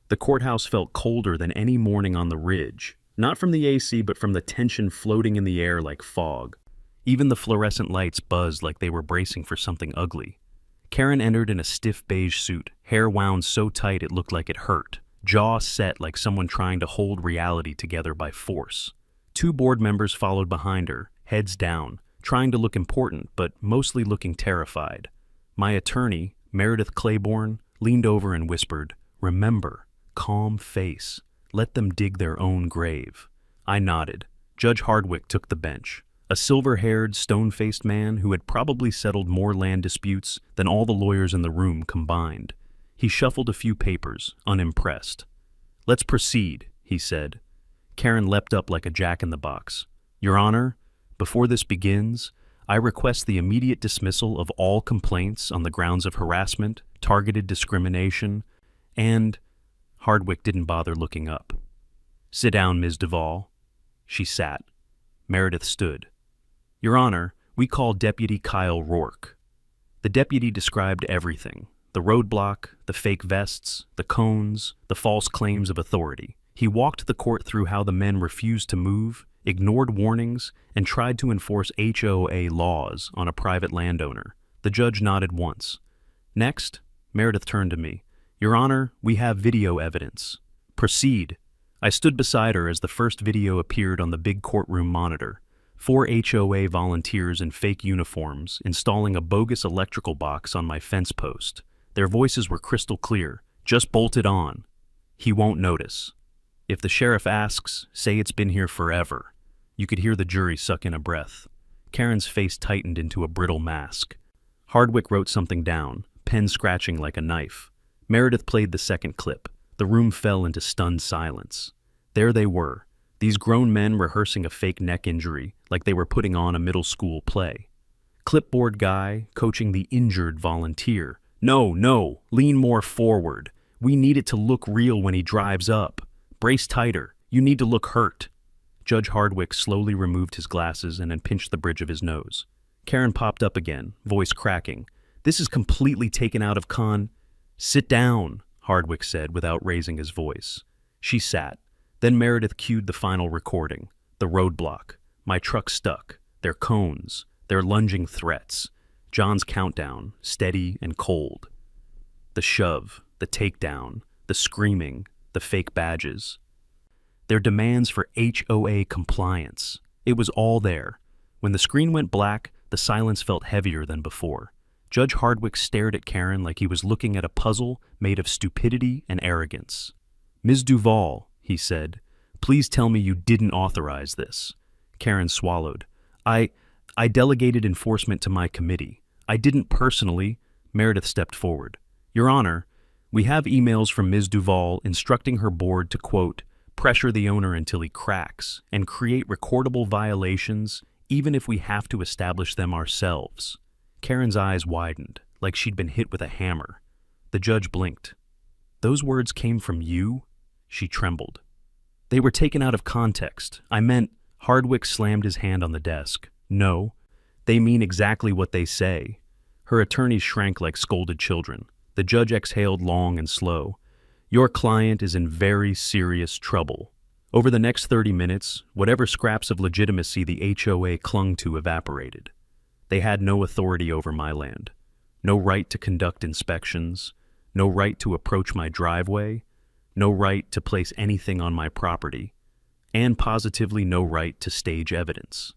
S1: The courthouse felt colder than any morning on the ridge, not from the AC but from the tension floating in the air like fog. Even the fluorescent lights buzzed like they were bracing for something ugly. Karen entered in a stiff beige suit, hair wound so tight it looked like it hurt, jaw set like someone trying to hold reality together by force. 2 board members followed behind her, heads down, trying to look important but mostly looking terrified. My attorney, Meredith Claiborne, leaned over and whispered, "Remember, calm face. Let them dig their own grave." I nodded. Judge Hardwick took the bench. A silver-haired, stone-faced man who had probably settled more land disputes than all the lawyers in the room combined. He shuffled a few papers, unimpressed. "Let's proceed," he said. Karen leapt up like a jack-in-the-box. "Your Honor, before this begins, I request the immediate dismissal of all complaints on the grounds of harassment, targeted discrimination, and..." Hardwick didn't bother looking up. "Sit down, Ms. Duval." She sat. Meredith stood. "Your Honor, we call Deputy Kyle Rourke." The deputy described everything. The roadblock, the fake vests, the cones, the false claims of authority. He walked the court through how the men refused to move, ignored warnings, and tried to enforce HOA laws on a private landowner. The judge nodded once. Next, Meredith turned to me. Your Honor, we have video evidence. Proceed. I stood beside her as the first video appeared on the big courtroom monitor. 4 HOA volunteers in fake uniforms installing a bogus electrical box on my fence post. Their voices were crystal clear. Just bolt it on. He won't notice. If the sheriff asks, say it's been here forever. You could hear the jury suck in a breath. Karen's face tightened into a brittle mask. Hardwick wrote something down, pen scratching like a knife. Meredith played the second clip. The room fell into stunned silence. There they were, these grown men rehearsing a fake neck injury like they were putting on a middle school play. Clipboard guy coaching the injured volunteer. No, lean more forward. We need it to look real when he drives up. Brace tighter. You need to look hurt. Judge Hardwick slowly removed his glasses and then pinched the bridge of his nose. Karen popped up again, voice cracking. This is completely taken out of Sit down, Hardwick said without raising his voice. She sat. Then Meredith cued the final recording. The roadblock. My truck stuck. Their cones. Their lunging threats. John's countdown, steady and cold. The shove. The takedown. The screaming. The fake badges. Their demands for HOA compliance. It was all there. When the screen went black, the silence felt heavier than before. Judge Hardwick stared at Karen like he was looking at a puzzle made of stupidity and arrogance. Ms. Duvall, he said, please tell me you didn't authorize this. Karen swallowed. I delegated enforcement to my committee. I didn't personally. Meredith stepped forward. Your Honor, we have emails from Ms. Duvall instructing her board to, quote, pressure the owner until he cracks and create recordable violations even if we have to establish them ourselves. Karen's eyes widened, like she'd been hit with a hammer. The judge blinked. Those words came from you? She trembled. They were taken out of context. I meant, Hardwick slammed his hand on the desk. No, they mean exactly what they say. Her attorneys shrank like scolded children. The judge exhaled long and slow. Your client is in very serious trouble. Over the next 30 minutes, whatever scraps of legitimacy the HOA clung to evaporated. They had no authority over my land, no right to conduct inspections, no right to approach my driveway, no right to place anything on my property, and positively no right to stage evidence.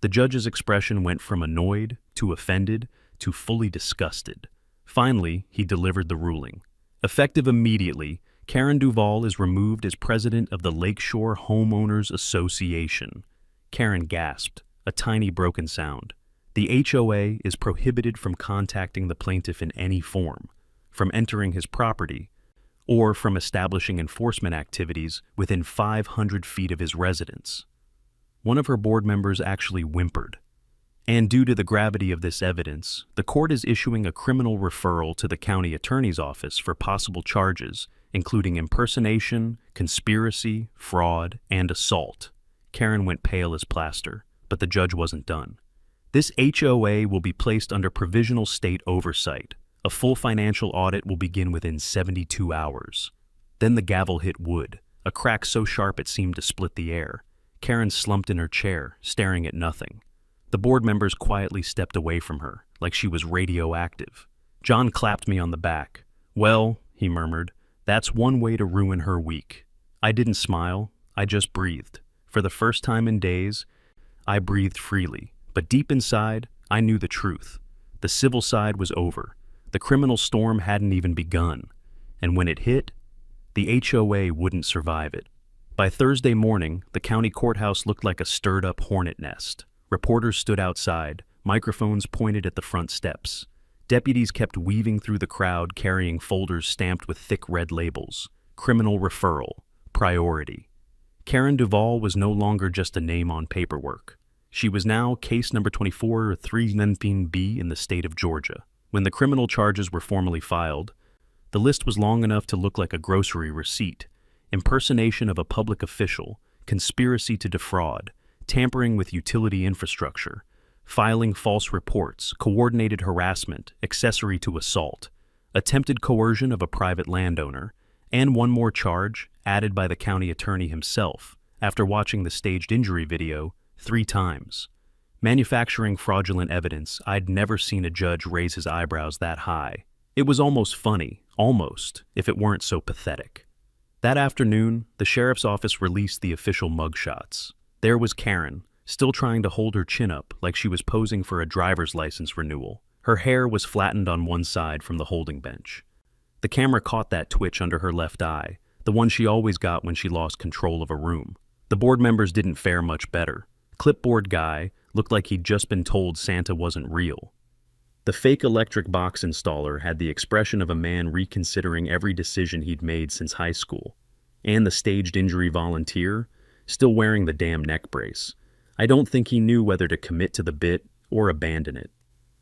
S1: The judge's expression went from annoyed to offended to fully disgusted. Finally, he delivered the ruling. Effective immediately, Karen Duvall is removed as president of the Lakeshore Homeowners Association. Karen gasped, a tiny broken sound. The HOA is prohibited from contacting the plaintiff in any form, from entering his property, or from establishing enforcement activities within 500 feet of his residence. One of her board members actually whimpered. And due to the gravity of this evidence, the court is issuing a criminal referral to the county attorney's office for possible charges, including impersonation, conspiracy, fraud, and assault. Karen went pale as plaster, but the judge wasn't done. This HOA will be placed under provisional state oversight. A full financial audit will begin within 72 hours. Then the gavel hit wood, a crack so sharp it seemed to split the air. Karen slumped in her chair, staring at nothing. The board members quietly stepped away from her, like she was radioactive. John clapped me on the back. Well, he murmured, that's one way to ruin her week. I didn't smile, I just breathed. For the first time in days, I breathed freely. But deep inside, I knew the truth. The civil side was over. The criminal storm hadn't even begun. And when it hit, the HOA wouldn't survive it. By Thursday morning, the county courthouse looked like a stirred-up hornet nest. Reporters stood outside, microphones pointed at the front steps. Deputies kept weaving through the crowd carrying folders stamped with thick red labels. Criminal referral. Priority. Karen Duvall was no longer just a name on paperwork. She was now case number 24-319B in the state of Georgia. When the criminal charges were formally filed, the list was long enough to look like a grocery receipt. Impersonation of a public official, conspiracy to defraud, tampering with utility infrastructure, filing false reports, coordinated harassment, accessory to assault, attempted coercion of a private landowner, and one more charge added by the county attorney himself after watching the staged injury video 3 times. Manufacturing fraudulent evidence, I'd never seen a judge raise his eyebrows that high. It was almost funny, if it weren't so pathetic. That afternoon, the sheriff's office released the official mugshots. There was Karen, still trying to hold her chin up like she was posing for a driver's license renewal. Her hair was flattened on one side from the holding bench. The camera caught that twitch under her left eye, the one she always got when she lost control of a room. The board members didn't fare much better. Clipboard guy looked like he'd just been told Santa wasn't real. The fake electric box installer had the expression of a man reconsidering every decision he'd made since high school. And the staged injury volunteer, still wearing the damn neck brace. I don't think he knew whether to commit to the bit or abandon it.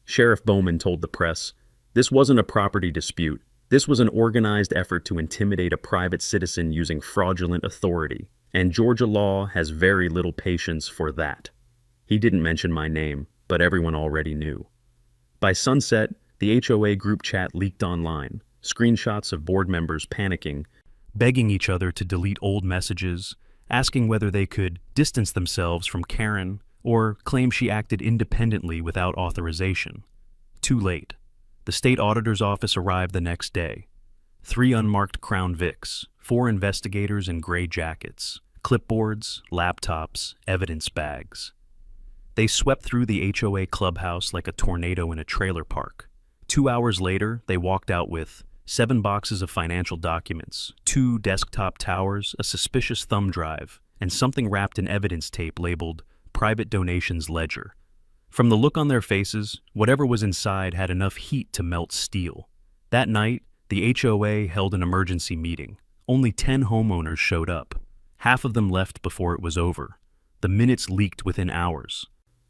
S1: Sheriff Bowman told the press, "This wasn't a property dispute. This was an organized effort to intimidate a private citizen using fraudulent authority, and Georgia law has very little patience for that." He didn't mention my name, but everyone already knew. By sunset, the HOA group chat leaked online, screenshots of board members panicking, begging each other to delete old messages, asking whether they could distance themselves from Karen or claim she acted independently without authorization. Too late. The state auditor's office arrived the next day. 3 unmarked Crown Vics, 4 investigators in gray jackets, clipboards, laptops, evidence bags. They swept through the HOA clubhouse like a tornado in a trailer park. 2 hours later, they walked out with 7 boxes of financial documents, 2 desktop towers, a suspicious thumb drive, and something wrapped in evidence tape labeled Private Donations Ledger. From the look on their faces, whatever was inside had enough heat to melt steel. That night, the HOA held an emergency meeting. Only 10 homeowners showed up. Half of them left before it was over. The minutes leaked within hours.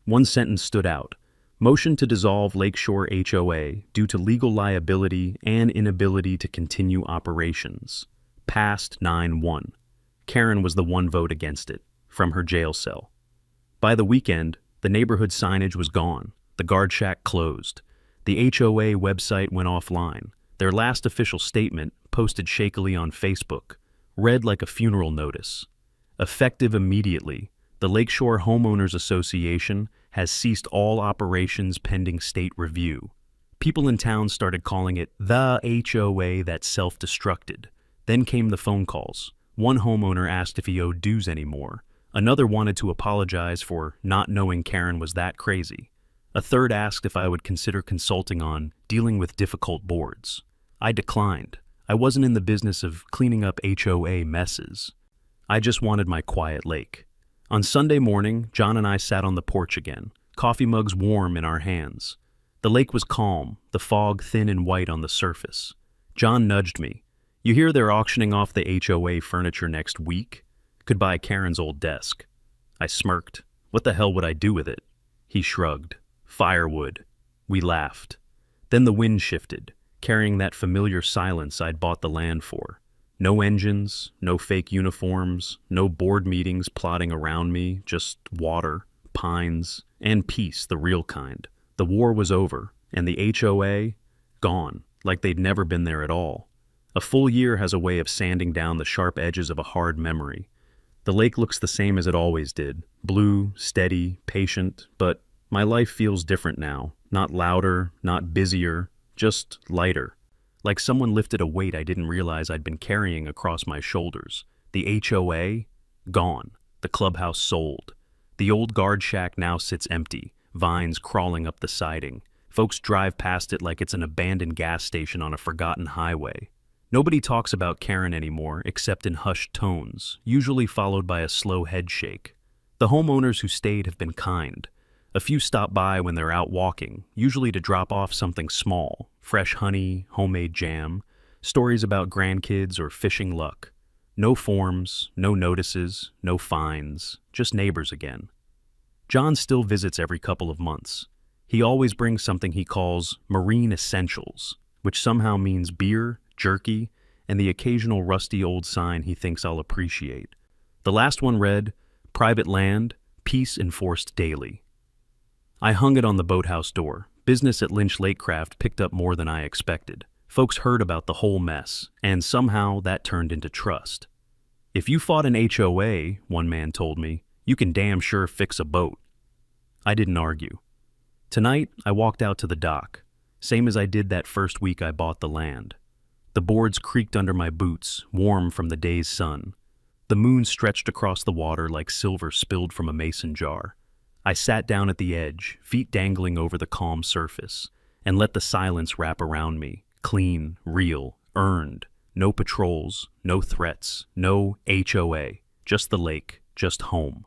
S1: One sentence stood out. Motion to dissolve Lakeshore HOA due to legal liability and inability to continue operations. Passed 9-1. Karen was the one vote against it, from her jail cell. By the weekend, the neighborhood signage was gone. The guard shack closed. The HOA website went offline. Their last official statement, posted shakily on Facebook, read like a funeral notice. Effective immediately, the Lakeshore Homeowners Association has ceased all operations pending state review. People in town started calling it the HOA that self-destructed. Then came the phone calls. One homeowner asked if he owed dues anymore. Another wanted to apologize for not knowing Karen was that crazy. A third asked if I would consider consulting on dealing with difficult boards. I declined. I wasn't in the business of cleaning up HOA messes. I just wanted my quiet lake. On Sunday morning, John and I sat on the porch again, coffee mugs warm in our hands. The lake was calm, the fog thin and white on the surface. John nudged me. "You hear they're auctioning off the HOA furniture next week? Could buy Karen's old desk." I smirked. What the hell would I do with it? He shrugged. "Firewood." We laughed. Then the wind shifted, carrying that familiar silence I'd bought the land for. No engines, no fake uniforms, no board meetings plotting around me, just water, pines, and peace, the real kind. The war was over, and the HOA, gone, like they'd never been there at all. A full year has a way of sanding down the sharp edges of a hard memory. The lake looks the same as it always did, blue, steady, patient, but my life feels different now. Not louder, not busier, just lighter. Like someone lifted a weight I didn't realize I'd been carrying across my shoulders. The HOA, gone. The clubhouse sold. The old guard shack now sits empty, vines crawling up the siding. Folks drive past it like it's an abandoned gas station on a forgotten highway. Nobody talks about Karen anymore except in hushed tones, usually followed by a slow head shake. The homeowners who stayed have been kind. A few stop by when they're out walking, usually to drop off something small, fresh honey, homemade jam, stories about grandkids or fishing luck. No forms, no notices, no fines, just neighbors again. John still visits every couple of months. He always brings something he calls marine essentials, which somehow means beer, jerky, and the occasional rusty old sign he thinks I'll appreciate. The last one read, "Private land, peace enforced daily." I hung it on the boathouse door. Business at Lynch Lakecraft picked up more than I expected. Folks heard about the whole mess, and somehow that turned into trust. If you fought an HOA, one man told me, you can damn sure fix a boat. I didn't argue. Tonight, I walked out to the dock, same as I did that first week I bought the land. The boards creaked under my boots, warm from the day's sun. The moon stretched across the water like silver spilled from a mason jar. I sat down at the edge, feet dangling over the calm surface, and let the silence wrap around me, clean, real, earned. No patrols, no threats, no HOA, just the lake, just home.